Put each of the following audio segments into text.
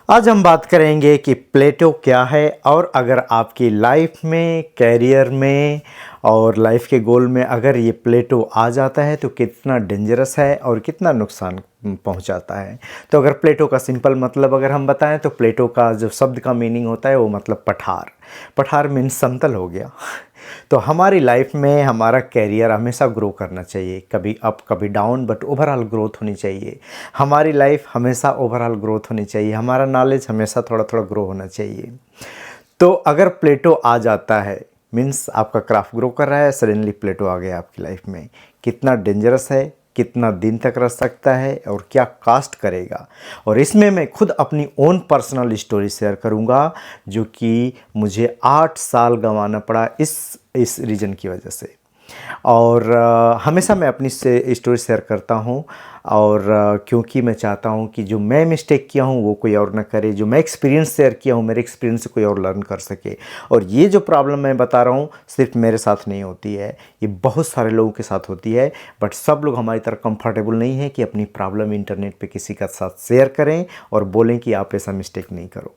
आज हम बात करेंगे कि प्लेटो क्या है और अगर आपकी लाइफ में, कैरियर में और लाइफ के गोल में अगर ये प्लेटो आ जाता है तो कितना डेंजरस है और कितना नुकसान पहुंचाता है। तो अगर प्लेटो का सिंपल मतलब अगर हम बताएं तो प्लेटो का जो शब्द का मीनिंग होता है वो मतलब पठार। पठार मीन्स समतल हो गया। तो हमारी लाइफ में हमारा कैरियर हमेशा ग्रो करना चाहिए, कभी अप कभी डाउन, बट ओवरऑल ग्रोथ होनी चाहिए। हमारी लाइफ हमेशा ओवरऑल ग्रोथ होनी चाहिए, हमारा नॉलेज हमेशा थोड़ा थोड़ा ग्रो होना चाहिए। तो अगर प्लेटो आ जाता है मीन्स आपका क्राफ्ट ग्रो कर रहा है, सडनली प्लेटो आ गया आपकी लाइफ में, कितना डेंजरस है, कितना दिन तक रह सकता है और क्या कास्ट करेगा। और इसमें मैं खुद अपनी ओन पर्सनल स्टोरी शेयर करूंगा जो कि मुझे 8 साल गंवाना पड़ा इस रीजन की वजह से। और हमेशा मैं अपनी से स्टोरी शेयर करता हूँ और क्योंकि मैं चाहता हूँ कि जो मैं मिस्टेक किया हूँ वो कोई और ना करे, जो मैं एक्सपीरियंस शेयर किया हूँ मेरे एक्सपीरियंस से कोई और लर्न कर सके। और ये जो प्रॉब्लम मैं बता रहा हूँ सिर्फ मेरे साथ नहीं होती है, ये बहुत सारे लोगों के साथ होती है, बट सब लोग हमारी तरह कंफर्टेबल नहीं है कि अपनी प्रॉब्लम इंटरनेट पे किसी का साथ शेयर करें और बोलें कि आप ऐसा मिस्टेक नहीं करो।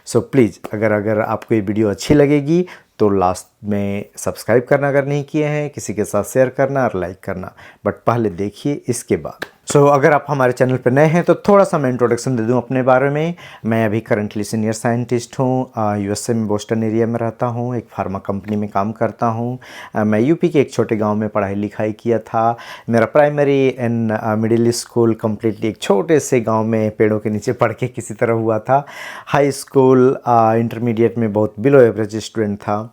सो प्लीज़ अगर आपको ये वीडियो अच्छी लगेगी तो लास्ट में सब्सक्राइब करना अगर नहीं किए हैं, किसी के साथ शेयर करना और लाइक करना, बट पहले देखिए इसके बाद। अगर आप हमारे चैनल पर नए हैं तो थोड़ा सा मैं इंट्रोडक्शन दे दूं अपने बारे में। मैं अभी करंटली सीनियर साइंटिस्ट हूं, यूएसए में बोस्टन एरिया में रहता हूं, एक फार्मा कंपनी में काम करता हूं। मैं यूपी के एक छोटे गांव में पढ़ाई लिखाई किया था। मेरा primary and middle school completely एक छोटे से गाँव में पेड़ों के नीचे पढ़ के किसी तरह हुआ था। हाई स्कूल इंटरमीडिएट में बहुत बिलो एवरेज स्टूडेंट था।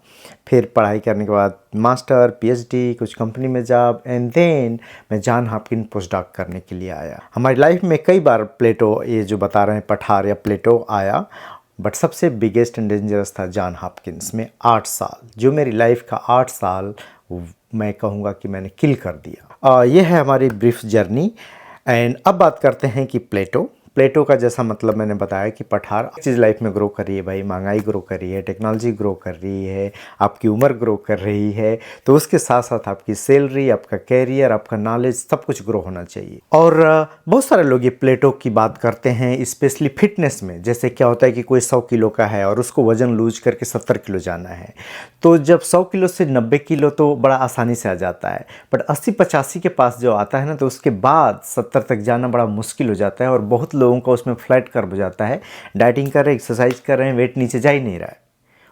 फिर पढ़ाई करने के बाद मास्टर, पीएचडी, कुछ कंपनी में जॉब, एंड देन मैं जॉन हॉपकिंस पोस्ट डॉक करने के लिए आया। हमारी लाइफ में कई बार प्लेटो, ये जो बता रहे हैं पठार या प्लेटो आया, बट सबसे बिगेस्ट एंड डेंजरस था जॉन हॉपकिंस में 8 साल, जो मेरी लाइफ का 8 साल मैं कहूँगा कि मैंने किल कर दिया। ये है हमारी ब्रीफ जर्नी। एंड अब बात करते हैं कि प्लेटो का जैसा मतलब मैंने बताया कि पठार चीज़ लाइफ में ग्रो कर रही है भाई, महंगाई ग्रो कर रही है, टेक्नोलॉजी ग्रो कर रही है, आपकी उम्र ग्रो कर रही है, तो उसके साथ साथ आपकी सैलरी, आपका कैरियर, आपका नॉलेज सब कुछ ग्रो होना चाहिए। और बहुत सारे लोग ये प्लेटो की बात करते हैं स्पेशली फिटनेस में। जैसे क्या होता है कि कोई 100 किलो का है और उसको वजन लूज करके 70 किलो जाना है, तो जब 100 किलो से 90 किलो तो बड़ा आसानी से आ जाता है, बट 80-85 के पास जो आता है ना तो उसके बाद 70 तक जाना बड़ा मुश्किल हो जाता है और बहुत लोगों का उसमें फ्लैट कर्व हो जाता है। डाइटिंग कर रहे हैं, एक्सरसाइज कर रहे हैं, वेट नीचे जा ही नहीं रहा है,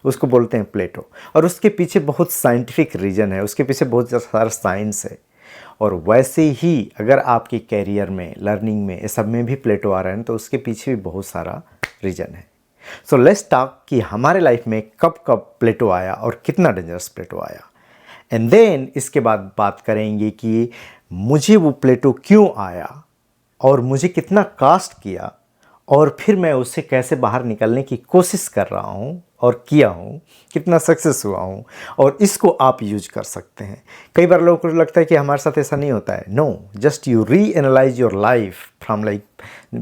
उसको बोलते हैं प्लेटो। और उसके पीछे बहुत साइंटिफिक रीज़न है, उसके पीछे बहुत सारा साइंस है। और वैसे ही अगर आपके कैरियर में, लर्निंग में, ये सब में भी प्लेटो आ रहे हैं तो उसके पीछे भी बहुत सारा रीज़न है। सो लेट्स टॉक कि हमारे लाइफ में कब कब प्लेटो आया और कितना डेंजरस प्लेटो आया। एंड देन इसके बाद बात करेंगे कि मुझे वो प्लेटो क्यों आया और मुझे कितना कास्ट किया और फिर मैं उससे कैसे बाहर निकलने की कोशिश कर रहा हूँ और किया हूँ, कितना सक्सेस हुआ हूँ, और इसको आप यूज कर सकते हैं। कई बार लोगों को लगता है कि हमारे साथ ऐसा नहीं होता है। नो, जस्ट यू री analyse your life from like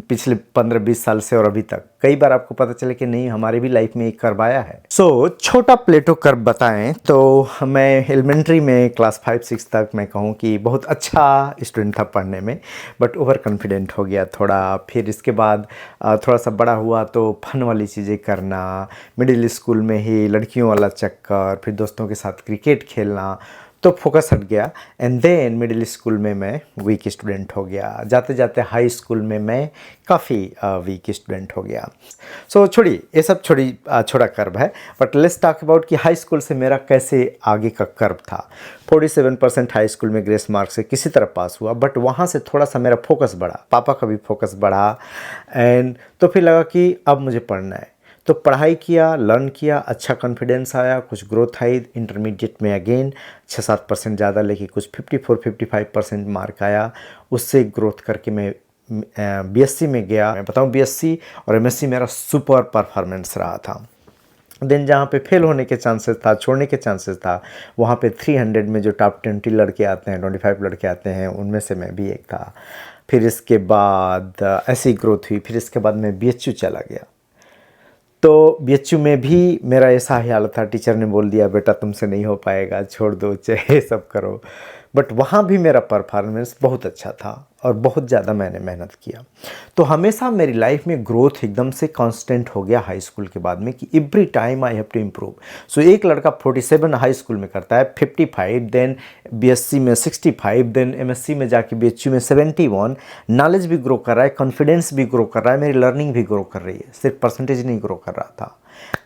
पिछले 15-20 साल से और अभी तक कई बार आपको पता चले कि नहीं, हमारी भी लाइफ में एक कर्व आया है। छोटा प्लेटो कर्व बताएं तो मैं एलिमेंट्री में क्लास 5-6 तक मैं कहूँ कि बहुत अच्छा स्टूडेंट था पढ़ने में, बट ओवर कॉन्फिडेंट हो गया थोड़ा। फिर इसके बाद थोड़ा सा बड़ा हुआ तो फन वाली चीज़ें करना, मिडिल स्कूल में ही लड़कियों वाला चक्कर, फिर दोस्तों के साथ क्रिकेट खेलना, तो फोकस हट गया। एंड देन मिडिल स्कूल में मैं वीक स्टूडेंट हो गया, जाते जाते हाई स्कूल में मैं काफ़ी वीक स्टूडेंट हो गया। छोड़िए ये सब, छोटा कर्व है, बट लेट्स टॉक अबाउट कि हाई स्कूल से मेरा कैसे आगे का कर्व था। 47% हाई स्कूल में ग्रेस मार्क से किसी तरह पास हुआ, बट वहाँ से थोड़ा सा मेरा फोकस बढ़ा, पापा का भी फोकस बढ़ा, एंड तो फिर लगा कि अब मुझे पढ़ना है। तो पढ़ाई किया, लर्न किया, अच्छा कॉन्फिडेंस आया, कुछ ग्रोथ आई। इंटरमीडिएट में अगेन 6-7% ज़्यादा लेके कुछ 54-55% मार्क आया। उससे ग्रोथ करके मैं बीएससी में गया। मैं बताऊं, बीएससी और एमएससी मेरा सुपर परफॉर्मेंस रहा था। देन जहाँ पे फेल होने के चांसेस था, छोड़ने के चांसेस था, वहाँ पे 300 में जो टॉप 20 लड़के आते हैं, 25 लड़के आते हैं, उनमें से मैं भी एक था। फिर इसके बाद ऐसी ग्रोथ हुई। फिर इसके बाद मैं बीएचयू चला गया। तो बीएचयू में भी मेरा ऐसा ही हाल था, टीचर ने बोल दिया बेटा तुमसे नहीं हो पाएगा, छोड़ दो, चाहे सब करो। बट वहाँ भी मेरा परफॉर्मेंस बहुत अच्छा था और बहुत ज़्यादा मैंने मेहनत किया। तो हमेशा मेरी लाइफ में ग्रोथ एकदम से कांस्टेंट हो गया हाई स्कूल के बाद में कि every time I have to improve. So एक लड़का 47 हाई स्कूल में करता है, 55, देन बीएससी में 65, देन एमएससी में जाके बीएचयू में 71। नॉलेज भी ग्रो कर रहा है, कॉन्फिडेंस भी ग्रो कर रहा है, मेरी लर्निंग भी ग्रो कर रही है, सिर्फ परसेंटेज नहीं ग्रो कर रहा था।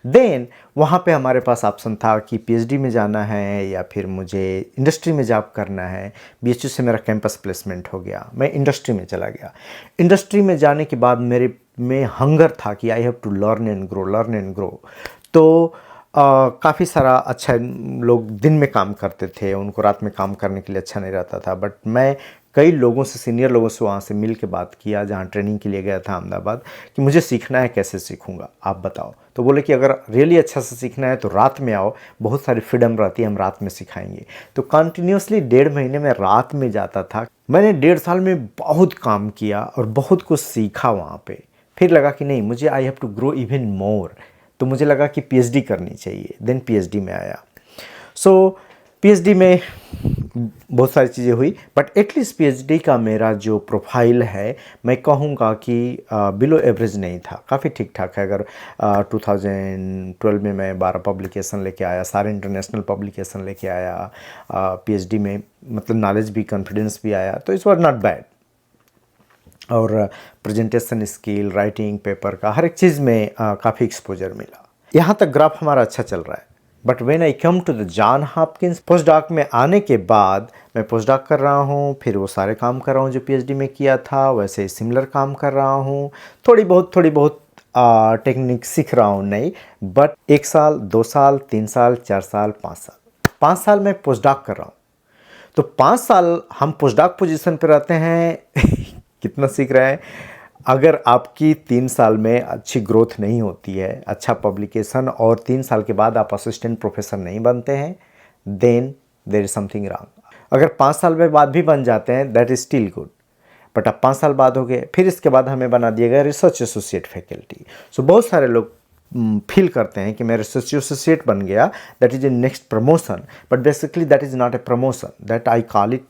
देन वहाँ पे हमारे पास ऑप्शन था कि पीएचडी में जाना है या फिर मुझे इंडस्ट्री में जॉब करना है। बीएचयू से मेरा कैंपस प्लेसमेंट हो गया, मैं इंडस्ट्री में चला गया। इंडस्ट्री में जाने के बाद मेरे में हंगर था कि I have to learn and grow, learn and grow. तो काफ़ी सारा अच्छा, लोग दिन में काम करते थे, उनको रात में काम करने के लिए अच्छा नहीं रहता था, बट मैं कई लोगों से, सीनियर लोगों से वहाँ से मिल के बात किया, जहाँ ट्रेनिंग के लिए गया था अहमदाबाद, कि मुझे सीखना है, कैसे सीखूंगा आप बताओ। तो बोले कि अगर रियली अच्छा से सीखना है तो रात में आओ, बहुत सारी फ्रीडम रहती है, हम रात में सिखाएंगे। तो कंटिन्यूसली 1.5 महीने में रात में जाता था। मैंने 1.5 साल में बहुत काम किया और बहुत कुछ सीखा वहाँ पे। फिर लगा कि नहीं, मुझे I have to grow even more. तो मुझे लगा कि पीएचडी करनी चाहिए। देन पीएचडी में आया। सो पीएचडी में बहुत सारी चीज़ें हुई, बट एटलीस्ट पीएचडी का मेरा जो प्रोफाइल है, मैं कहूँगा कि बिलो एवरेज नहीं था, काफ़ी ठीक ठाक है। अगर 2012 में मैं 12 पब्लिकेशन लेके आया, सारे इंटरनेशनल पब्लिकेशन लेके आया पीएचडी में, मतलब नॉलेज भी, कॉन्फिडेंस भी आया, तो इट्स वाज नॉट बैड। और प्रेजेंटेशन स्किल, राइटिंग, पेपर का हर एक चीज़ में काफ़ी एक्सपोजर मिला। यहाँ तक ग्राफ हमारा अच्छा चल रहा है। But when I come to the John Hopkins, post doc में आने के बाद मैं पोस्ट डॉक कर रहा हूँ, फिर वो सारे काम कर रहा हूँ जो पीएचडी में किया था, वैसे सिमिलर काम कर रहा हूँ। थोड़ी बहुत टेक्निक सीख रहा हूँ, नहीं, बट 1 साल, 2 साल, 3 साल, 4 साल, 5 साल, 5 साल में पोस्ट डॉक कर रहा हूँ। तो 5 साल हम पोस्ट डॉक पोजिशन पर रहते हैं कितना सीख रहे हैं। अगर आपकी 3 साल में अच्छी ग्रोथ नहीं होती है, अच्छा पब्लिकेशन, और 3 साल के बाद आप असिस्टेंट प्रोफेसर नहीं बनते हैं, then there is something wrong. अगर 5 साल में बाद भी बन जाते हैं, that is still good. But अब 5 साल बाद हो गए, फिर इसके बाद हमें बना दिया गया रिसर्च एसोसिएट फैकल्टी। सो बहुत सारे लोग फील करते हैं कि मैं रिसर्च एसोसिएट बन गया, that is A next promotion, but basically that is not a promotion, that I call it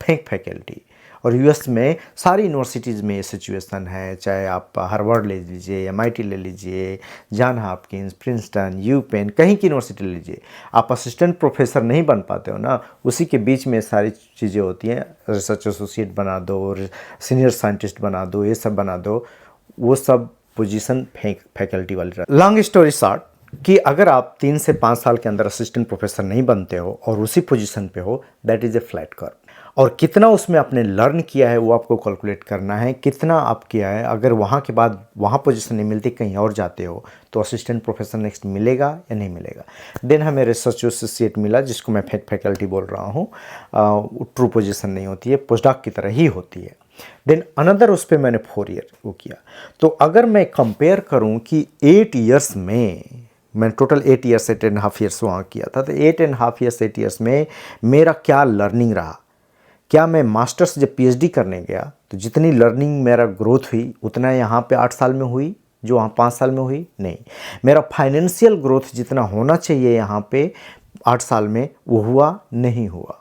fake faculty. और यूएस में सारी यूनिवर्सिटीज़ में ये सिचुएशन है, चाहे आप हार्वर्ड ले लीजिए, एमआईटी ले लीजिए, जॉन हॉपकिंस, प्रिंसटन, यूपेन, कहीं की यूनिवर्सिटी ले लीजिए, आप असिस्टेंट प्रोफेसर नहीं बन पाते हो ना, उसी के बीच में सारी चीज़ें होती हैं। रिसर्च एसोसिएट बना दो, सीनियर साइंटिस्ट बना दो, ये सब बना दो, वो सब पोजीशन फैकल्टी वाली। लॉन्ग स्टोरी शॉर्ट, कि अगर आप 3 से 5 साल के अंदर असिस्टेंट प्रोफेसर नहीं बनते हो और उसी पोजीशन पे हो, that is a flat curve. और कितना उसमें आपने लर्न किया है वो आपको कैलकुलेट करना है, कितना आप किया है। अगर वहाँ के बाद वहाँ पोजीशन नहीं मिलती, कहीं और जाते हो, तो असिस्टेंट प्रोफेसर नेक्स्ट मिलेगा या नहीं मिलेगा। देन हमें रिसर्च एसोसिएट मिला, जिसको मैं फैकल्टी बोल रहा हूँ। ट्रू पोजीशन नहीं होती है, पोस्टडॉक की तरह ही होती है। देन अनदर, उस पर मैंने 4 ईयर वो किया। तो अगर मैं कंपेयर करूँ कि 8 ईयर्स में, मैं टोटल 8 ईयर्स 8.5 ईयर्स वहाँ किया था, तो 8.5 ईयर्स 8 ईयर्स में मेरा क्या लर्निंग रहा। क्या मैं मास्टर्स जब पीएचडी करने गया तो जितनी लर्निंग मेरा ग्रोथ हुई, उतना यहाँ पे 8 साल में हुई जो वहाँ 5 साल में हुई? नहीं। मेरा फाइनेंशियल ग्रोथ जितना होना चाहिए यहाँ पे 8 साल में, वो हुआ नहीं हुआ।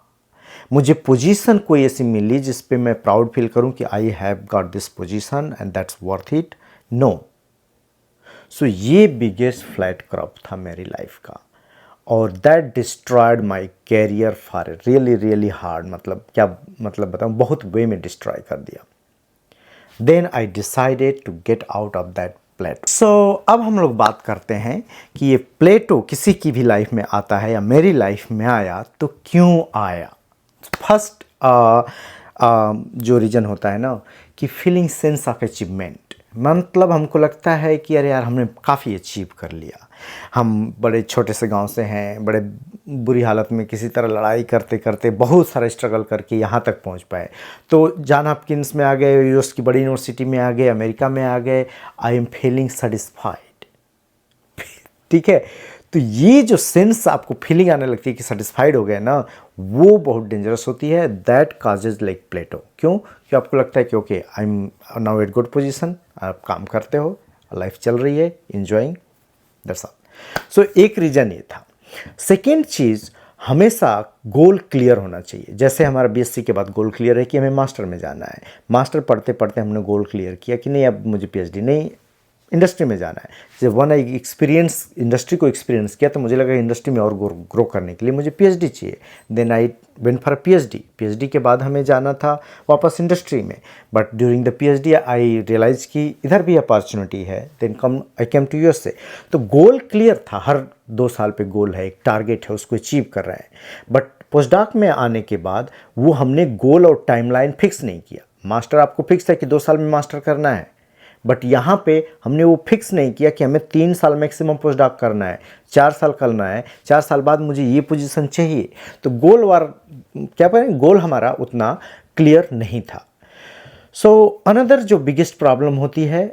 मुझे पोजीशन कोई ऐसी मिली जिस पे मैं प्राउड फील करूँ कि I have got this position and that's worth it? No. So ये बिगेस्ट फ्लैट क्रॉप था मेरी लाइफ का, और that destroyed my career for really hard. मतलब क्या मतलब बताऊँ, बहुत वे में डिस्ट्रॉय कर दिया। Then I decided to get out of that plateau. So अब हम लोग बात करते हैं कि ये प्लेटो किसी की भी लाइफ में आता है या मेरी लाइफ में आया तो क्यों आया। फर्स्ट जो रीज़न होता है ना, कि फीलिंग सेंस ऑफ अचीवमेंट। मतलब हमको लगता है कि अरे यार, हमने काफ़ी अचीव कर लिया। हम बड़े छोटे से गांव से हैं, बड़े बुरी हालत में किसी तरह लड़ाई करते करते बहुत सारा स्ट्रगल करके यहाँ तक पहुँच पाए। तो जॉन हॉपकिंस में आ गए, यूएस की बड़ी यूनिवर्सिटी में आ गए, अमेरिका में आ गए, आई एम फीलिंग सेटिस्फाइड। ठीक है, तो ये जो सेंस आपको फीलिंग आने लगती है कि सेटिस्फाइड हो गए ना, वो बहुत डेंजरस होती है। दैट काजेज लाइक प्लेटो। क्यों? कि आपको लगता है कि okay, I am now at good position, आप काम करते हो, लाइफ चल रही है, इंजॉइंग, दैट्स ऑल। सो एक रीज़न ये था। सेकेंड चीज़, हमेशा गोल क्लियर होना चाहिए। जैसे हमारा बीएससी के बाद गोल क्लियर है कि हमें मास्टर में जाना है, मास्टर पढ़ते पढ़ते हमने गोल क्लियर किया कि नहीं अब मुझे पीएचडी नहीं, इंडस्ट्री में जाना है। जब वन आई एक्सपीरियंस इंडस्ट्री को एक्सपीरियंस किया तो मुझे लगा इंडस्ट्री में और ग्रो करने के लिए मुझे पीएचडी चाहिए। Then I went for PhD. PhD के बाद हमें जाना था वापस इंडस्ट्री में, but during the PhD I realize कि इधर भी अपॉर्चुनिटी है। Then I came to USA. तो गोल क्लियर था, हर 2 साल पे गोल है, एक टारगेट है, उसको अचीव कर रहे हैं। बट पोस्टडॉक में आने के बाद वो हमने गोल और टाइमलाइन फिक्स नहीं किया। मास्टर आपको फिक्स है कि 2 साल में मास्टर करना है, बट यहाँ पे हमने वो फिक्स नहीं किया कि हमें 3 साल मैक्सिमम पोस्टडॉक करना है, 4 साल करना है, 4 साल बाद मुझे ये पोजीशन चाहिए। तो गोल हमारा उतना क्लियर नहीं था। सो अनदर जो बिगेस्ट प्रॉब्लम होती है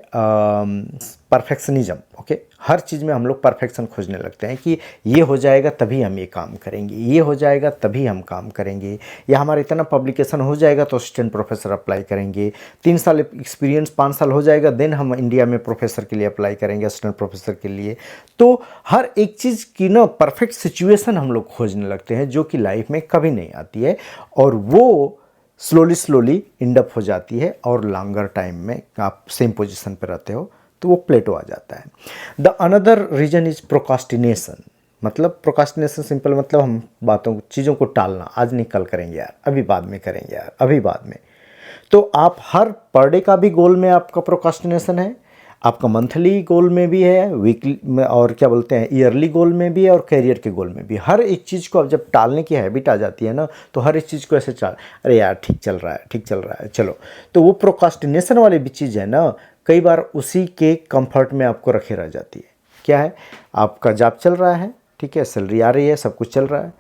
परफेक्शनिज्म। ओके, हर चीज़ में हम लोग परफेक्शन खोजने लगते हैं कि ये हो जाएगा तभी हम ये काम करेंगे, ये हो जाएगा तभी हम काम करेंगे, या हमारा इतना पब्लिकेशन हो जाएगा तो असिस्टेंट प्रोफेसर अप्लाई करेंगे, 3 साल एक्सपीरियंस 5 साल हो जाएगा देन हम इंडिया में प्रोफेसर के लिए अप्लाई करेंगे, असिस्टेंट प्रोफेसर के लिए। तो हर एक चीज़ की ना परफेक्ट सिचुएशन हम लोग खोजने लगते हैं जो कि लाइफ में कभी नहीं आती है, और वो स्लोली इंडअप हो जाती है और लॉन्गर टाइम में आप सेम पोजीशन पर रहते हो तो वो प्लेटो आ जाता है। The another reason is procrastination. मतलब प्रोकास्टिनेशन सिंपल मतलब हम चीज़ों को टालना, आज नहीं कल करेंगे यार, अभी बाद में करेंगे यार, अभी बाद में। तो आप हर पर डे का भी गोल में आपका प्रोकास्टिनेशन है, आपका मंथली गोल में भी है, वीकली में, और क्या बोलते हैं ईयरली गोल में भी है, और कैरियर के गोल में भी। हर एक चीज़ को अब जब टालने की हैबिट आ जाती है ना, तो हर एक चीज़ को ऐसे अरे यार ठीक चल रहा है, ठीक चल रहा है, चलो। तो वो प्रोकास्टिनेशन वाली भी चीज़ है ना, कई बार उसी के कंफर्ट में आपको रखे रह जाती है। क्या है, आपका जॉब चल रहा है, ठीक है, सैलरी आ रही है, सब कुछ चल रहा है।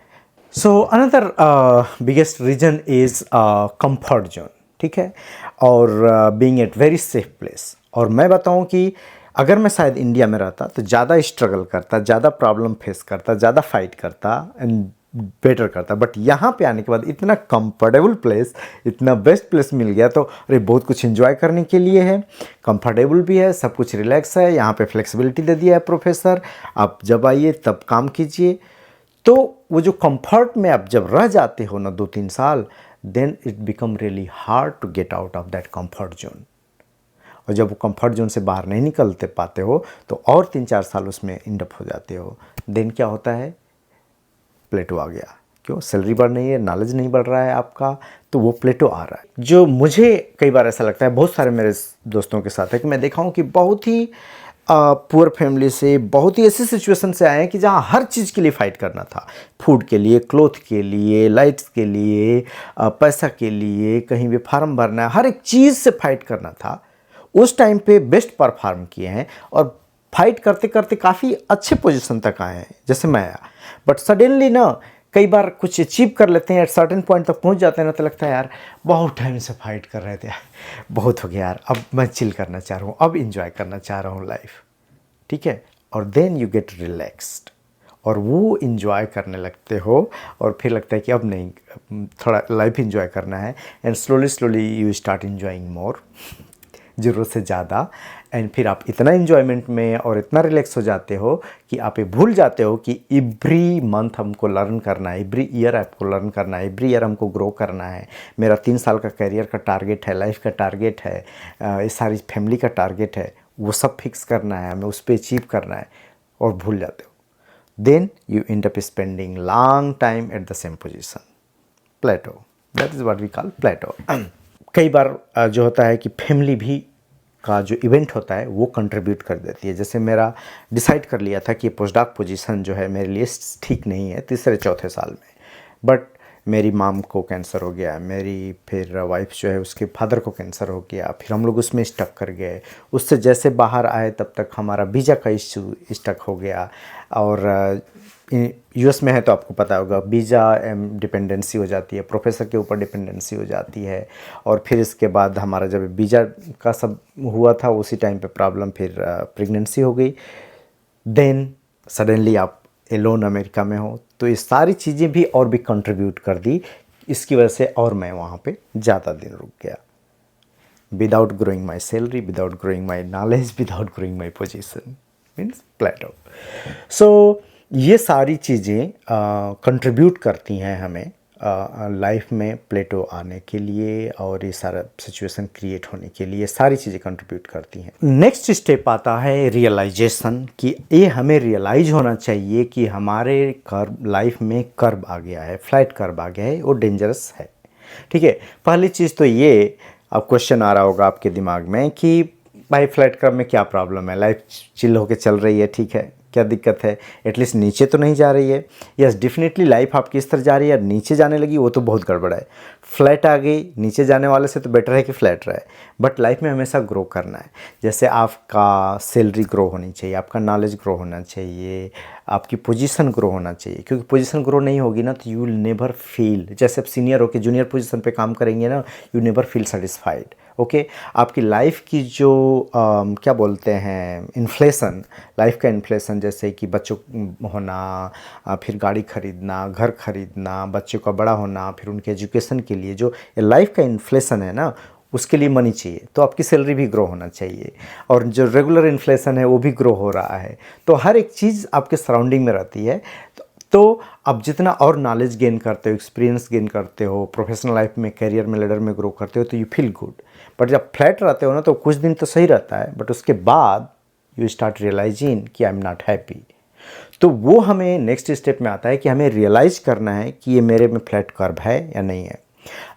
So another biggest reason is comfort zone, ठीक है, और being at very safe place. और मैं बताऊं कि अगर मैं शायद इंडिया में रहता तो ज़्यादा स्ट्रगल करता, ज़्यादा प्रॉब्लम फेस करता, ज़्यादा फाइट करता एंड बेटर करता। बट यहाँ पे आने के बाद इतना कंफर्टेबल प्लेस, इतना बेस्ट प्लेस मिल गया, तो अरे बहुत कुछ एंजॉय करने के लिए है, कंफर्टेबल भी है, सब कुछ रिलैक्स है, यहाँ पे फ्लेक्सिबिलिटी दे दिया है प्रोफेसर, आप जब आइए तब काम कीजिए। तो वो जो कंफर्ट में आप जब रह जाते हो ना 2-3 साल, then it become really hard to get out of that comfort zone. और जब वो कंफर्ट जोन से बाहर नहीं निकलते पाते हो तो और 3-4 साल उसमें इंडअप हो जाते हो। देन क्या होता है, प्लेटो आ गया। क्यों, सैलरी बढ़ नहीं है, नॉलेज नहीं बढ़ रहा है आपका, तो वो प्लेटो आ रहा है। जो मुझे कई बार ऐसा लगता है, बहुत सारे मेरे दोस्तों के साथ है कि मैं देखा हूँ कि बहुत ही पुअर फैमिली से, बहुत ही ऐसी सिचुएशन से आए हैं कि जहाँ हर चीज़ के लिए फ़ाइट करना था, फूड के लिए, क्लोथ के लिए, लाइट्स के लिए, पैसा के लिए, कहीं भी फार्म भरना है, हर एक चीज़ से फाइट करना था। उस टाइम पे बेस्ट परफॉर्म किए हैं और फाइट करते करते काफ़ी अच्छे पोजीशन तक आए हैं, जैसे मैं आया। बट सडनली ना कई बार कुछ अचीव कर लेते हैं, एट सर्टेन पॉइंट तक पहुंच जाते हैं ना, तो लगता है यार बहुत टाइम से फाइट कर रहे थे, बहुत हो गया यार, अब मैं चिल करना चाह रहा हूँ, अब इंजॉय करना चाह रहा हूँ लाइफ, ठीक है। और देन यू गेट रिलैक्स्ड और वो इंजॉय करने लगते हो, और फिर लगता है कि अब नहीं, थोड़ा लाइफ इंजॉय करना है, and slowly you start enjoying more, ज़रूरत से ज़्यादा। एंड फिर आप इतना इन्जॉयमेंट में और इतना रिलैक्स हो जाते हो कि आप ये भूल जाते हो कि एवरी मंथ हमको लर्न करना है, एवरी ईयर आपको लर्न करना है, एवरी ईयर हमको ग्रो करना है। मेरा 3 साल का करियर का टारगेट है, लाइफ का टारगेट है, इस सारी फैमिली का टारगेट है, वो सब फिक्स करना है, हमें उस पर अचीव करना है, और भूल जाते हो। Then you end up spending long time at the same position. Plateau, that is what we call plateau. कई बार जो होता है कि फैमिली भी का जो इवेंट होता है वो कंट्रीब्यूट कर देती है। जैसे मेरा डिसाइड कर लिया था कि पोस्टडॉक पोजीशन जो है मेरे लिए ठीक नहीं है 3-4 साल में, बट मेरी माम को कैंसर हो गया, मेरी फिर वाइफ जो है उसके फादर को कैंसर हो गया, फिर हम लोग उसमें स्टक कर गए। उससे जैसे बाहर आए तब तक हमारा वीज़ा का इश्यू स्टक हो गया, और यूएस में है तो आपको पता होगा वीज़ा डिपेंडेंसी हो जाती है, प्रोफेसर के ऊपर डिपेंडेंसी हो जाती है। और फिर इसके बाद हमारा जब वीज़ा का सब हुआ था उसी टाइम पे प्रॉब्लम, फिर प्रेगनेंसी हो गई। देन सडनली आप एलोन अमेरिका में हो, तो ये सारी चीज़ें भी और भी कंट्रीब्यूट कर दी इसकी वजह से, और मैं वहाँ पे ज़्यादा दिन रुक गया। Without growing my salary, without growing my knowledge, without growing my position, means plateau. So ये सारी चीज़ें कंट्रीब्यूट करती हैं हमें लाइफ में प्लेटो आने के लिए, और ये सारा सिचुएशन क्रिएट होने के लिए सारी चीज़ें कंट्रीब्यूट करती हैं। नेक्स्ट स्टेप आता है रियलाइजेशन, कि ये हमें रियलाइज होना चाहिए कि हमारे कर्व लाइफ में कर्व आ गया है, फ्लैट कर्व आ गया है, वो डेंजरस है। ठीक है, पहली चीज़ तो ये, अब क्वेश्चन आ रहा होगा आपके दिमाग में कि भाई फ्लैट कर्व में क्या प्रॉब्लम है, लाइफ चिल होके चल रही है, ठीक है, क्या दिक्कत है, एटलीस्ट नीचे तो नहीं जा रही है। यस, डेफिनेटली लाइफ आपकी इस तरह जा रही है, नीचे जाने लगी वो तो बहुत गड़बड़ है। फ्लैट आ गई, नीचे जाने वाले से तो बेटर है कि फ्लैट रहे। बट लाइफ में हमेशा ग्रो करना है। जैसे आपका सैलरी ग्रो होनी चाहिए, आपका नॉलेज ग्रो होना चाहिए, आपकी पोजीशन ग्रो होना चाहिए, क्योंकि पोजीशन ग्रो नहीं होगी ना तो यू विल नेवर फील, जैसे आप सीनियर होकर जूनियर पोजीशन पे काम करेंगे ना, you never feel satisfied. Okay, आपकी लाइफ की जो क्या बोलते हैं इन्फ्लेशन, लाइफ का इन्फ्लेशन, जैसे कि बच्चों होना, फिर गाड़ी खरीदना, घर खरीदना, बच्चों का बड़ा होना, फिर उनके एजुकेशन के लिए जो लाइफ का इन्फ्लेशन है ना, उसके लिए मनी चाहिए, तो आपकी सैलरी भी ग्रो होना चाहिए। और जो रेगुलर इन्फ्लेशन है वो भी ग्रो हो रहा है, तो हर एक चीज़ आपके सराउंडिंग में रहती है। तो आप जितना और नॉलेज गेन करते हो, एक्सपीरियंस गेन करते हो, प्रोफेशनल लाइफ में, करियर में, लेडर में ग्रो करते हो, तो यू फील गुड। बट जब फ्लैट रहते हो ना तो कुछ दिन तो सही रहता है, बट उसके बाद यू स्टार्ट रियलाइजिंग कि आई एम नॉट हैप्पी। तो वो हमें नेक्स्ट स्टेप में आता है कि हमें रियलाइज़ करना है कि ये मेरे में फ्लैट कर्व है या नहीं है।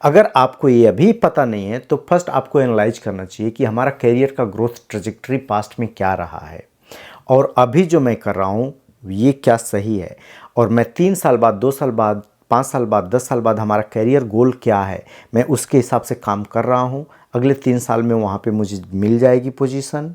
अगर आपको ये अभी पता नहीं है तो फर्स्ट आपको एनालाइज करना चाहिए कि हमारा करियर का ग्रोथ ट्रेजेक्टरी पास्ट में क्या रहा है, और अभी जो मैं कर रहा हूँ ये क्या सही है, और मैं 3 साल बाद, 2 साल बाद, 5 साल बाद, 10 साल बाद हमारा करियर गोल क्या है, मैं उसके हिसाब से काम कर रहा हूँ। अगले 3 साल में वहाँ पे मुझे मिल जाएगी पोजीशन।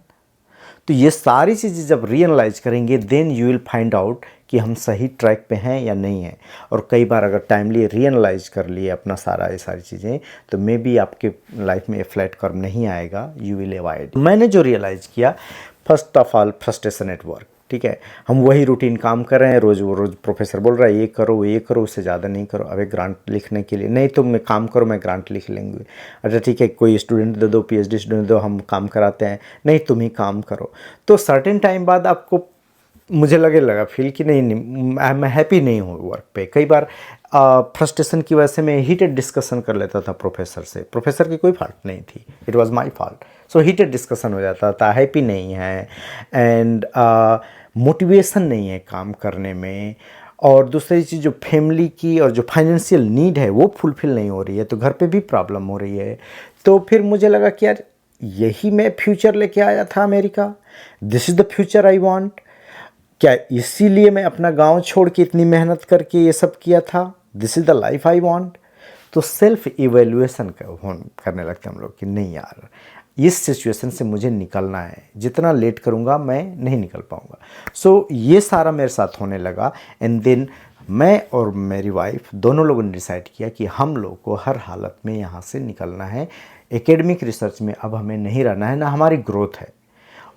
तो ये सारी चीज़ें जब रीअनालाइज करेंगे, then you will find out कि हम सही ट्रैक पे हैं या नहीं हैं। और कई बार अगर टाइमली रीअनालाइज कर लिए अपना सारा ये सारी चीज़ें, तो मे बी आपके लाइफ में फ्लैट कर्व नहीं आएगा, यू विल अवॉइड। मैंने जो रियलाइज़ किया, first of all frustration at work. ठीक है, हम वही रूटीन काम कर रहे हैं, रोज़ वो रोज़ प्रोफेसर बोल रहा है ये करो ये करो, उससे ज़्यादा नहीं करो। अबे ग्रांट लिखने के लिए नहीं, तुम काम करो, मैं ग्रांट लिख लेंगे। अच्छा ठीक है, कोई स्टूडेंट दे दो, पीएचडी स्टूडेंट दो, हम काम कराते हैं। नहीं, तुम ही काम करो। तो सर्टेन टाइम बाद आपको मुझे लगा फील कि नहीं मैं हैप्पी नहीं हूँ वर्क पे। कई बार फ्रस्ट्रेशन की वजह से मैं हीटेड डिस्कशन कर लेता था प्रोफेसर से। प्रोफेसर की कोई फॉल्ट नहीं थी, it was my fault. So heated discussion हो जाता था, हैप्पी नहीं है, एंड मोटिवेशन नहीं है काम करने में। और दूसरी चीज़, जो फैमिली की और जो फाइनेंशियल नीड है वो फुलफ़िल नहीं हो रही है, तो घर पे भी प्रॉब्लम हो रही है। तो फिर मुझे लगा कि यार यही मैं फ्यूचर लेके आया था America, this is the future I want. क्या इसीलिए मैं अपना गांव छोड़ के इतनी मेहनत करके ये सब किया था? This is the life I want. तो सेल्फ इवेल्युएशन करने लगते हम लोग कि नहीं यार, इस सिचुएशन से मुझे निकलना है, जितना लेट करूँगा मैं नहीं निकल पाऊँगा। सो ये सारा मेरे साथ होने लगा, एंड देन मैं और मेरी वाइफ दोनों लोगों ने डिसाइड किया कि हम लोग को हर हालत में यहाँ से निकलना है। एकेडमिक रिसर्च में अब हमें नहीं रहना है, ना हमारी ग्रोथ है।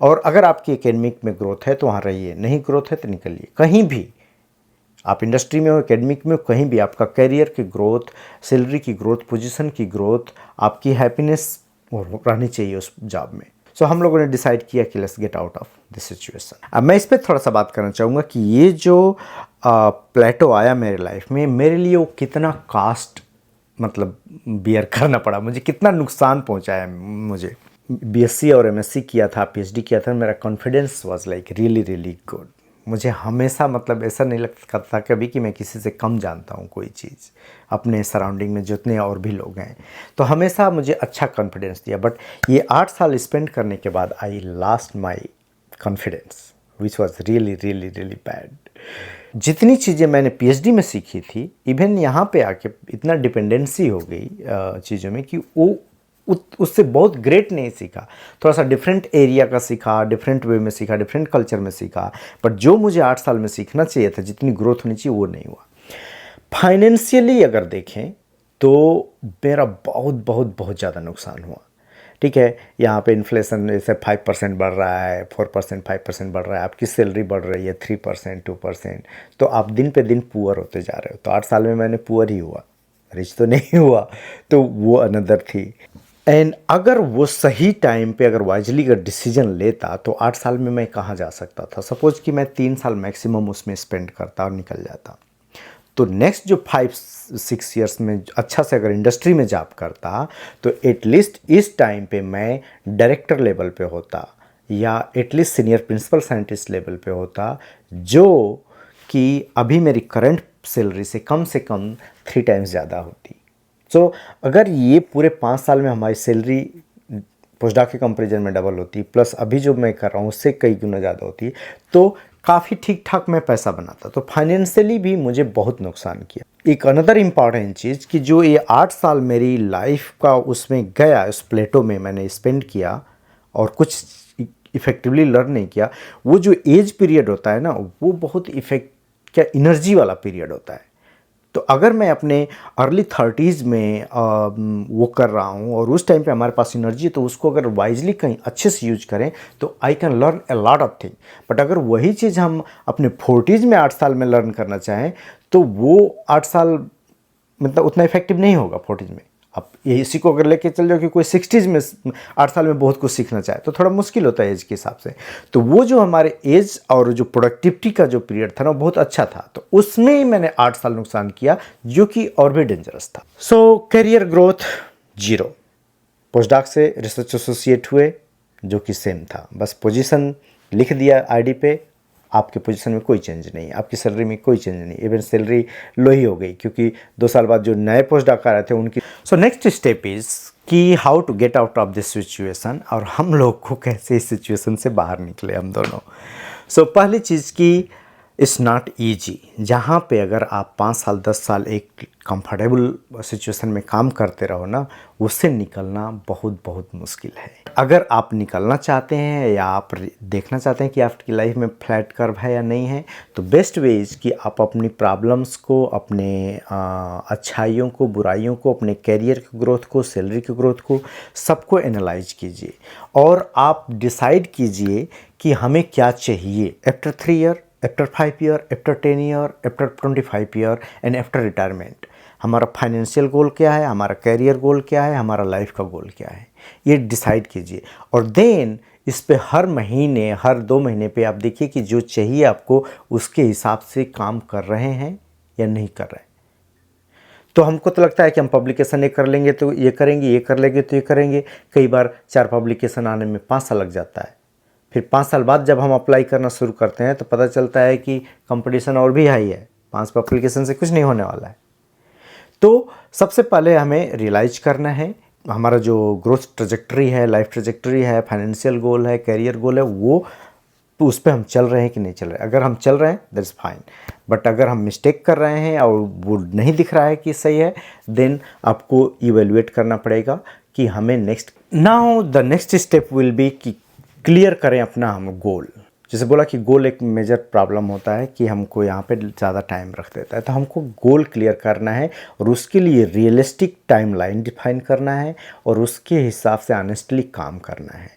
और अगर आपकी एकेडमिक में ग्रोथ है तो वहाँ रहिए, नहीं ग्रोथ है तो निकलिए। कहीं भी आप इंडस्ट्री में हो, एकेडमिक में हो, कहीं भी आपका करियर की ग्रोथ, सैलरी की ग्रोथ, पोजीशन की ग्रोथ, आपकी हैप्पीनेस रहनी चाहिए उस जॉब में। सो हम लोगों ने डिसाइड किया कि let's get out of this situation. अब मैं इस पर थोड़ा सा बात करना चाहूँगा कि ये जो प्लेटो आया मेरे लाइफ में, मेरे लिए वो कितना कास्ट मतलब बियर करना पड़ा, मुझे कितना नुकसान पहुँचाया। मुझे बीएससी और एमएससी किया था, पीएचडी किया था, मेरा confidence was like really really good. मुझे हमेशा मतलब ऐसा नहीं लगता था कभी कि मैं किसी से कम जानता हूँ कोई चीज़, अपने सराउंडिंग में जितने और भी लोग हैं। तो हमेशा मुझे अच्छा कॉन्फिडेंस दिया। बट ये 8 साल स्पेंड करने के बाद I lost my confidence which was really really really bad. जितनी चीज़ें मैंने पीएचडी में सीखी थी, इवन यहाँ पे आके इतना डिपेंडेंसी हो गई चीज़ों में कि वो उससे बहुत ग्रेट नहीं सीखा। थोड़ा सा डिफरेंट एरिया का सीखा, डिफरेंट वे में सीखा, डिफरेंट कल्चर में सीखा। बट जो मुझे 8 साल में सीखना चाहिए था, जितनी ग्रोथ होनी चाहिए, वो नहीं हुआ। फाइनेंशियली अगर देखें तो मेरा बहुत बहुत बहुत ज़्यादा नुकसान हुआ। ठीक है, यहाँ पे इन्फ्लेशन जैसे 5% बढ़ रहा है, 4%, 5% बढ़ रहा है, आपकी सैलरी बढ़ रही है 3%, 2%, तो आप दिन पे दिन पुअर होते जा रहे हो। तो 8 साल में मैंने पुअर ही हुआ, रिच तो नहीं हुआ। तो वो अनदर थी। एंड अगर वो सही टाइम पे अगर वाइजली अगर डिसीजन लेता तो 8 साल में मैं कहाँ जा सकता था। सपोज कि मैं 3 साल मैक्सिमम उसमें स्पेंड करता और निकल जाता, तो नेक्स्ट जो 5-6 ईयर्स में अच्छा से अगर इंडस्ट्री में जॉब करता तो एटलीस्ट इस टाइम पे मैं डायरेक्टर लेवल पे होता या at least senior principal scientist level पे होता, जो कि अभी मेरी करंट सैलरी से कम 3 टाइम्स ज़्यादा होती। सो अगर ये पूरे 5 साल में हमारी सैलरी पोस्टडॉक के कंपैरिजन में डबल होती, प्लस अभी जो मैं कर रहा हूँ उससे कई गुना ज़्यादा होती, तो काफ़ी ठीक ठाक मैं पैसा बनाता। तो फाइनेंशियली भी मुझे बहुत नुकसान किया। एक अनदर इम्पॉर्टेंट चीज़ कि जो ये 8 साल मेरी लाइफ का उसमें गया, उस प्लेटो में मैंने स्पेंड किया और कुछ इफ़ेक्टिवली लर्न नहीं किया, वो जो एज पीरियड होता है ना, वो बहुत एनर्जी वाला पीरियड होता है। तो अगर मैं अपने अर्ली 30s में वो कर रहा हूँ और उस टाइम पे हमारे पास एनर्जी है, तो उसको अगर वाइजली कहीं अच्छे से यूज करें तो I can learn a lot of thing. But अगर वही चीज़ हम अपने 40s में 8 साल में लर्न करना चाहें तो वो 8 साल मतलब उतना इफेक्टिव नहीं होगा 40s में। अब ये इसी को अगर लेके चल जाओ कि कोई 60s में 8 साल में बहुत कुछ सीखना चाहे तो थोड़ा मुश्किल होता है एज के हिसाब से। तो वो जो हमारे एज और जो प्रोडक्टिविटी का जो पीरियड था ना, बहुत अच्छा था, तो उसमें ही मैंने 8 साल नुकसान किया, जो कि और भी डेंजरस था। सो करियर ग्रोथ 0, पोस्टडॉक से रिसर्च एसोसिएट हुए जो कि सेम था, बस पोजीशन लिख दिया आईडी पे, आपके पोजीशन में कोई चेंज नहीं, आपकी सैलरी में कोई चेंज नहीं, इवन सैलरी लो ही हो गई क्योंकि 2 साल बाद जो नए पोस्टडॉक आ रहे थे उनकी। सो नेक्स्ट स्टेप इज़ कि how to get out of this situation, और हम लोग को कैसे इस सिचुएशन से बाहर निकले हम दोनों। सो पहली चीज़ की इट्स नॉट ईजी, जहाँ पे अगर आप 5 साल 10 साल एक कंफर्टेबल सिचुएशन में काम करते रहो ना, उससे निकलना बहुत बहुत मुश्किल है। अगर आप निकलना चाहते हैं या आप देखना चाहते हैं कि आपकी लाइफ में फ्लैट कर्व है या नहीं है, तो बेस्ट वे इज़ कि आप अपनी प्रॉब्लम्स को, अपने अच्छाइयों को, बुराइयों को, अपने कैरियर की ग्रोथ को, सैलरी की ग्रोथ को, सबको एनालाइज कीजिए और आप डिसाइड कीजिए कि हमें क्या चाहिए after 3 year, after 5 year, after 10 year, after 25 year and after retirement. हमारा फाइनेंशियल गोल क्या है, हमारा कैरियर गोल क्या है, हमारा लाइफ का गोल क्या है, ये डिसाइड कीजिए। और देन इस पे हर महीने, हर 2 महीने पे आप देखिए कि जो चाहिए आपको उसके हिसाब से काम कर रहे हैं या नहीं कर रहे हैं। तो हमको तो लगता है कि हम पब्लिकेशन ये कर लेंगे तो ये करेंगे, ये कर लेंगे तो ये करेंगे। कई बार 4 पब्लिकेशन आने में 5 साल लग जाता है। फिर 5 साल बाद जब हम अप्लाई करना शुरू करते हैं तो पता चलता है कि कंपटीशन और भी हाई है, 5 पब्लिकेशन से कुछ नहीं होने वाला है। तो सबसे पहले हमें रियलाइज करना है हमारा जो ग्रोथ ट्रजेक्टरी है, लाइफ ट्रजेक्टरी है, फाइनेंशियल गोल है, कैरियर गोल है, वो तो उस पर हम चल रहे हैं कि नहीं चल रहे। अगर हम चल रहे हैं दैट इज़ फाइन, बट अगर हम मिस्टेक कर रहे हैं और वो नहीं दिख रहा है कि सही है, देन आपको इवेलुएट करना पड़ेगा कि हमें नेक्स्ट स्टेप विल बी कि क्लियर करें अपना हम गोल। जैसे बोला कि गोल एक मेजर प्रॉब्लम होता है कि हमको यहाँ पे ज़्यादा टाइम रख देता है, तो हमको गोल क्लियर करना है और उसके लिए रियलिस्टिक टाइमलाइन डिफाइन करना है और उसके हिसाब से ऑनेस्टली काम करना है।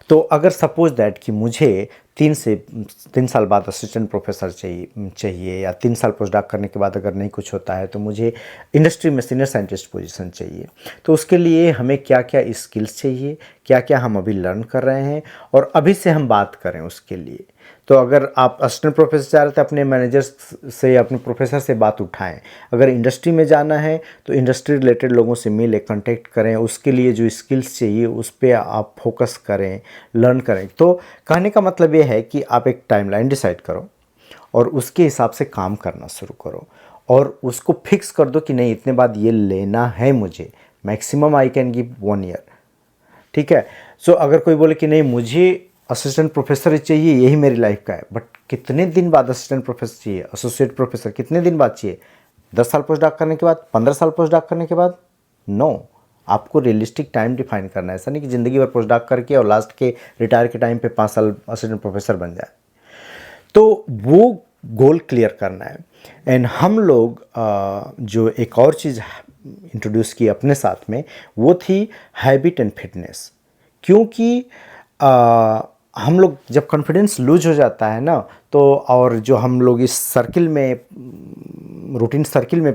तो अगर सपोज दैट कि मुझे 3 साल बाद असिस्टेंट प्रोफेसर चाहिए या 3 साल पोस्टडॉक करने के बाद अगर नहीं कुछ होता है तो मुझे इंडस्ट्री में सीनियर साइंटिस्ट पोजीशन चाहिए, तो उसके लिए हमें क्या क्या स्किल्स चाहिए, क्या क्या हम अभी लर्न कर रहे हैं और अभी से हम बात करें उसके लिए। तो अगर आप असिस्टेंट प्रोफेसर चाह रहे थे, अपने मैनेजर से, अपने प्रोफेसर से बात उठाएं। अगर इंडस्ट्री में जाना है तो इंडस्ट्री रिलेटेड लोगों से मिले, कांटेक्ट करें, उसके लिए जो स्किल्स चाहिए उस पर आप फोकस करें, लर्न करें। तो कहने का मतलब ये है कि आप एक टाइमलाइन डिसाइड करो और उसके हिसाब से काम करना शुरू करो और उसको फिक्स कर दो कि नहीं इतने बाद ये लेना है मुझे, maximum I can give 1 year, ठीक है। सो अगर कोई बोले कि नहीं मुझे असिस्टेंट प्रोफेसर चाहिए, यही मेरी लाइफ का है, बट कितने दिन बाद असिस्टेंट प्रोफेसर चाहिए, एसोसिएट प्रोफेसर कितने दिन बाद चाहिए, 10 साल पोस्टडॉक करने के बाद, 15 साल पोस्टडॉक करने के बाद? नो, आपको रियलिस्टिक टाइम डिफाइन करना है। ऐसा नहीं कि ज़िंदगी भर पोस्टडॉक करके और लास्ट के रिटायर के टाइम पे 5 साल असिस्टेंट प्रोफेसर बन जाए। तो वो गोल क्लियर करना है। एंड हम लोग जो एक और चीज़ इंट्रोड्यूस की अपने साथ में, वो थी हैबिट एंड फिटनेस। क्योंकि हम लोग जब कॉन्फिडेंस लूज हो जाता है ना, तो और जो हम लोग इस सर्किल में, रूटीन सर्किल में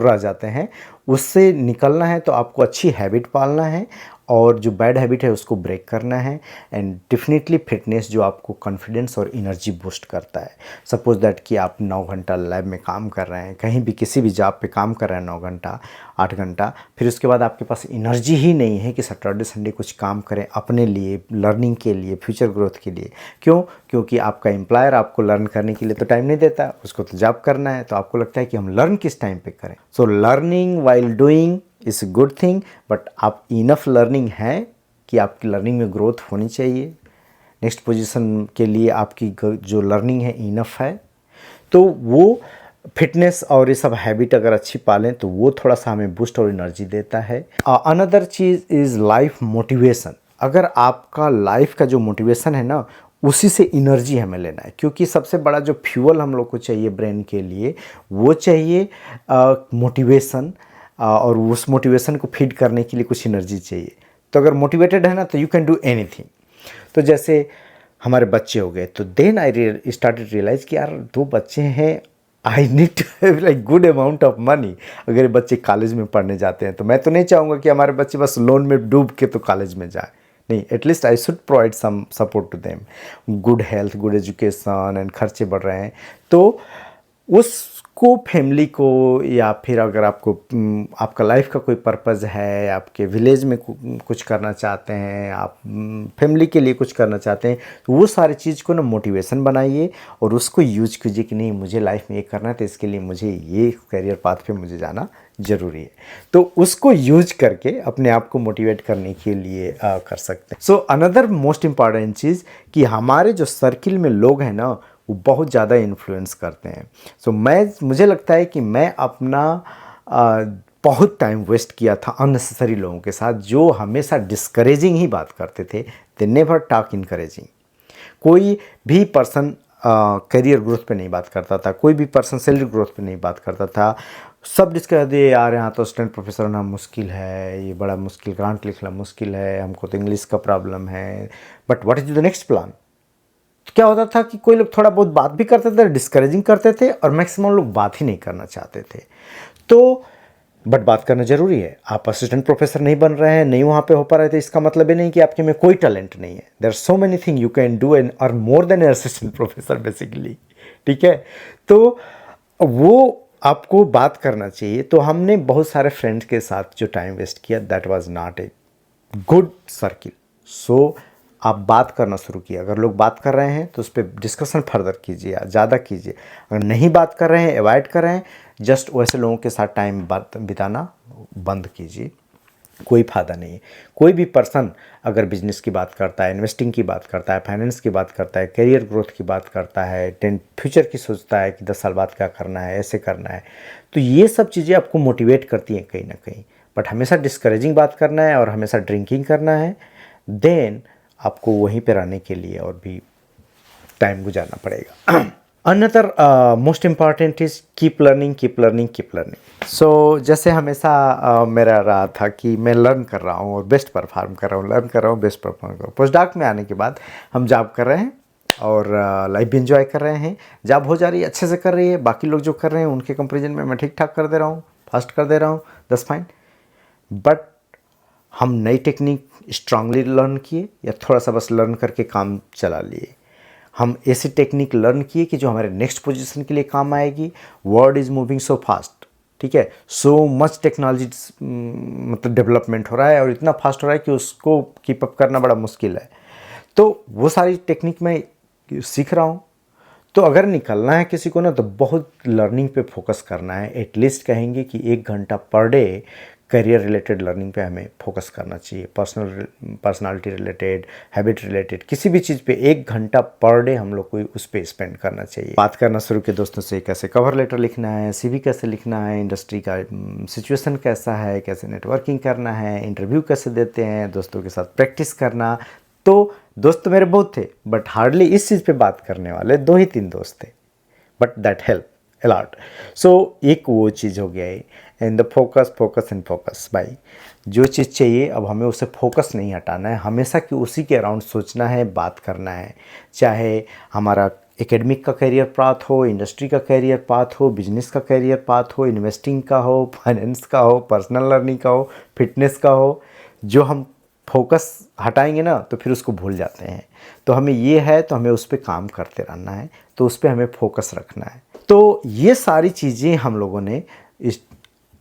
रह जाते हैं, उससे निकलना है तो आपको अच्छी हैबिट पालना है और जो बैड हैबिट है उसको ब्रेक करना है। एंड डेफिनेटली फिटनेस जो आपको कॉन्फिडेंस और एनर्जी बूस्ट करता है। सपोज दैट कि आप 9 घंटा लैब में काम कर रहे हैं, कहीं भी किसी भी जॉब पे काम कर रहे हैं 9 घंटा 8 घंटा, फिर उसके बाद आपके पास एनर्जी ही नहीं है कि सैटरडे संडे कुछ काम करें अपने लिए, लर्निंग के लिए, फ्यूचर ग्रोथ के लिए। क्यों? क्योंकि आपका एम्प्लॉयर आपको लर्न करने के लिए तो टाइम नहीं देता, उसको तो जॉब करना है। तो आपको लगता है कि हम लर्न किस टाइम पे करें। So learning while doing is a good thing, but आप इनफ लर्निंग है कि आपकी लर्निंग में ग्रोथ होनी चाहिए। नेक्स्ट पोजीशन के लिए आपकी जो लर्निंग है इनफ है, तो वो फिटनेस और ये सब हैबिट अगर अच्छी पालें तो वो थोड़ा सा हमें बूस्ट और एनर्जी देता है। Another cheese is life motivation. अगर आपका लाइफ का जो मोटिवेशन है ना, उसी से एनर्जी हमें लेना है, क्योंकि सबसे बड़ा जो फ्यूल हम लोग को चाहिए ब्रेन के लिए वो चाहिए मोटिवेशन, और उस मोटिवेशन को फीड करने के लिए कुछ एनर्जी चाहिए। तो अगर मोटिवेटेड है ना तो यू कैन डू एनीथिंग। तो जैसे हमारे बच्चे हो गए, तो देन आई स्टार्टेड रियलाइज कि यार 2 बच्चे हैं, I need to have like good amount of money. अगर बच्चे कॉलेज में पढ़ने जाते हैं तो मैं तो नहीं चाहूँगा कि हमारे बच्चे बस लोन में डूब के तो कॉलेज में जाए, नहीं, at least I should provide some support to them, good health, good education. And खर्चे बढ़ रहे हैं तो उसको फैमिली को, या फिर अगर आपको आपका लाइफ का कोई पर्पज़ है, आपके विलेज में कुछ करना चाहते हैं, आप फैमिली के लिए कुछ करना चाहते हैं, तो वो सारी चीज़ को ना मोटिवेशन बनाइए और उसको यूज कीजिए कि नहीं मुझे लाइफ में ये करना है तो इसके लिए मुझे ये करियर पाथ पे मुझे जाना ज़रूरी है। तो उसको यूज करके अपने आप को मोटिवेट करने के लिए कर सकते हैं। सो अनदर मोस्ट इम्पॉर्टेंट चीज़ कि हमारे जो सर्किल में लोग हैं ना वो बहुत ज़्यादा इन्फ्लुएंस करते हैं। सो मुझे लगता है कि मैं अपना बहुत टाइम वेस्ट किया था अननेसेसरी लोगों के साथ जो हमेशा डिस्करेजिंग ही बात करते थे। They never talk encouraging. कोई भी पर्सन करियर ग्रोथ पे नहीं बात करता था, कोई भी पर्सन सैलरी ग्रोथ पे नहीं बात करता था। सब डिस्कस दे यार यहाँ तो असिस्टेंट प्रोफेसर होना मुश्किल है, ये बड़ा मुश्किल, ग्रांट लिखना मुश्किल है, हमको तो इंग्लिश का प्रॉब्लम है, but what is the next plan. तो क्या होता था कि कोई लोग थोड़ा बहुत बात भी करते थे, डिस्करेजिंग करते थे, और मैक्सिमम लोग बात ही नहीं करना चाहते थे। तो बट बात करना ज़रूरी है। आप असिस्टेंट प्रोफेसर नहीं बन रहे हैं, नहीं वहाँ पे हो पा रहे थे, इसका मतलब ये नहीं कि आपके में कोई टैलेंट नहीं है। There are so many thing you can do and earn more than an assistant professor basically. ठीक है, तो वो आपको बात करना चाहिए। तो हमने बहुत सारे फ्रेंड्स के साथ जो टाइम वेस्ट किया, that was not a good circle. So आप बात करना शुरू किए। अगर लोग बात कर रहे हैं तो उस पर डिस्कशन फर्दर कीजिए, ज़्यादा कीजिए। अगर नहीं बात कर रहे हैं, अवॉइड कर रहे हैं, जस्ट वैसे लोगों के साथ टाइम बिताना बंद कीजिए, कोई फ़ायदा नहीं है। कोई भी पर्सन अगर बिजनेस की बात करता है, इन्वेस्टिंग की बात करता है, फाइनेंस की बात करता है, करियर ग्रोथ की बात करता है, फ्यूचर की सोचता है कि 10 साल बाद क्या करना है, ऐसे करना है, तो ये सब चीज़ें आपको मोटिवेट करती हैं कहीं ना कहीं। बट हमेशा डिस्करेजिंग बात करना है और हमेशा ड्रिंकिंग करना है, देन आपको वहीं पर रहने के लिए और भी टाइम गुजारना पड़ेगा। Another most important is keep learning, keep learning, keep learning. So जैसे हमेशा मेरा रहा था कि मैं लर्न कर रहा हूँ और बेस्ट परफॉर्म कर रहा हूँ, लर्न कर रहा हूँ, बेस्ट परफॉर्म कर रहा हूँ। पोस्ट डॉक में आने के बाद हम जॉब कर रहे हैं और लाइफ भी इंजॉय कर रहे हैं। जॉब हो जा रही है, अच्छे से कर रही है, बाकी लोग जो कर रहे हैं उनके कंपेरिजन में मैं ठीक ठाक कर दे रहा हूँ, फास्ट कर दे रहा हूँ, दैट्स फाइन। बट हम नई टेक्निक स्ट्रांगली लर्न किए या थोड़ा सा बस लर्न करके काम चला लिए? हम ऐसी टेक्निक लर्न किए कि जो हमारे नेक्स्ट पोजीशन के लिए काम आएगी। World is moving so fast, ठीक है, सो मच टेक्नोलॉजी मतलब डेवलपमेंट हो रहा है और इतना फास्ट हो रहा है कि उसको कीप अप करना बड़ा मुश्किल है। तो वो सारी टेक्निक मैं सीख रहा हूँ। तो अगर निकलना है किसी को ना तो बहुत लर्निंग पे फोकस करना है। एटलीस्ट कहेंगे कि 1 घंटा per day career related learning पे हमें फोकस करना चाहिए। पर्सनालिटी रिलेटेड, हैबिट रिलेटेड, किसी भी चीज़ पे 1 घंटा पर डे हम लोग को उस पर स्पेंड करना चाहिए। बात करना शुरू किए दोस्तों से, कैसे कवर लेटर लिखना है, सीवी कैसे लिखना है, इंडस्ट्री का सिचुएशन कैसा है, कैसे नेटवर्किंग करना है, इंटरव्यू कैसे देते हैं, दोस्तों के साथ प्रैक्टिस करना। तो दोस्त मेरे बहुत थे बट हार्डली इस चीज़ पे बात करने वाले 2 ही 3 दोस्त थे, but that help a lot। सो एक वो चीज़ हो गया है। And the focus, focus and focus. भाई जो चीज़ चाहिए अब हमें उसे फोकस नहीं हटाना है, हमेशा कि उसी के अराउंड सोचना है, बात करना है। चाहे हमारा एकेडमिक का करियर पाथ हो, इंडस्ट्री का करियर पाथ हो, बिजनेस का करियर पाथ हो, इन्वेस्टिंग का हो, फाइनेंस का हो, पर्सनल लर्निंग का हो, फिटनेस का हो, जो हम फोकस हटाएंगे ना तो फिर उसको भूल जाते हैं। तो हमें ये है तो हमें उस पर काम करते रहना है, तो उस पर हमें फोकस रखना है। तो ये सारी चीज़ें हम लोगों ने इस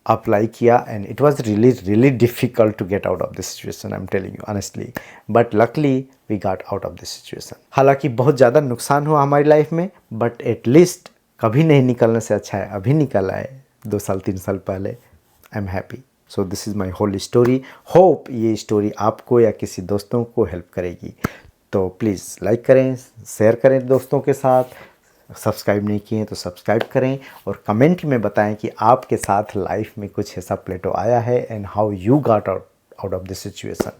अप्लाई किया and it was really difficult to get out of this situation, I am telling you honestly, but luckily we got out of this situation. हालांकि बहुत ज़्यादा नुकसान हुआ हमारी लाइफ में, बट एटलीस्ट कभी नहीं निकलने से अच्छा है अभी निकल आए 2 साल 3 साल पहले। I am happy. So this is my whole story. Hope ये स्टोरी आपको या किसी दोस्तों को हेल्प करेगी। तो प्लीज़ लाइक करें, शेयर करें दोस्तों के साथ, सब्सक्राइब नहीं किए तो सब्सक्राइब करें और कमेंट में बताएं कि आपके साथ लाइफ में कुछ ऐसा प्लेटो आया है and how you got out of this situation.